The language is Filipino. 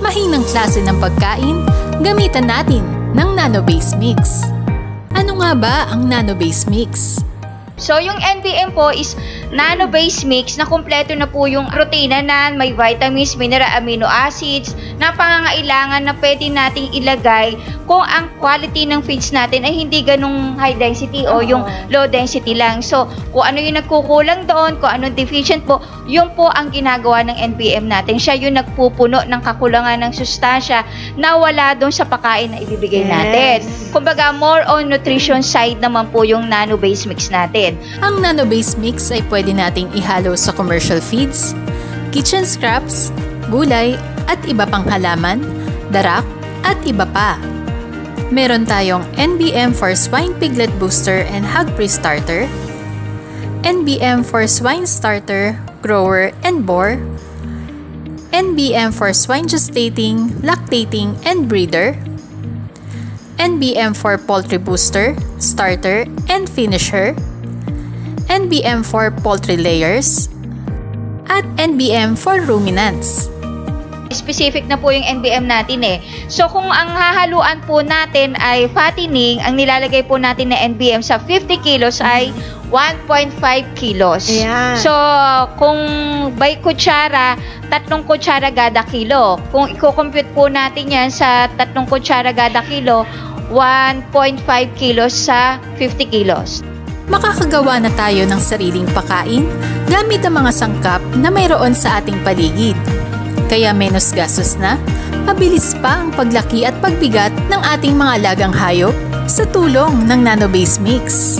mahinang klase ng pagkain, gamitan natin ng Nano-Base Mix. Ano nga ba ang Nano-Base Mix? So, yung NBM po is Nano-Base Mix na kumpleto na po yung protina na may vitamins, mineral, amino acids na pangangailangan na pwede nating ilagay kung ang quality ng feeds natin ay hindi ganung high density o yung low density lang. So, kung ano yung nagkukulang doon, kung ano deficient po, yun po ang ginagawa ng NBM natin. Siya yung nagpupuno ng kakulangan ng sustansya na wala doon sa pagkain na ibibigay natin. Kumbaga, more on nutrition side naman po yung Nano-Base Mix natin. Ang Nano-Base Mix ay pwede nating ihalo sa commercial feeds, kitchen scraps, gulay at iba pang halaman, darak at iba pa. Meron tayong NBM for Swine Piglet Booster and Hog Pre-Starter, NBM for Swine Starter, Grower and Boar, NBM for Swine Gestating, Lactating and Breeder, NBM for Poultry Booster, Starter and Finisher, NBM for Poultry Layers, at NBM for Ruminants. Specific na po yung NBM natin eh. So, kung ang hahaluan po natin ay fattening, ang nilalagay po natin na NBM sa 50 kilos ay 1.5 kilos. Ayan. So, kung by kutsara, 3 kutsara kada kilo. Kung i-compute po natin yan sa 3 kutsara kada kilo, 1.5 kilos sa 50 kilos. Makakagawa na tayo ng sariling pakain gamit ang mga sangkap na mayroon sa ating paligid. Kaya menos gastos na, mabilis pa ang paglaki at pagbigat ng ating mga alagang hayop sa tulong ng Nano-Base Mix.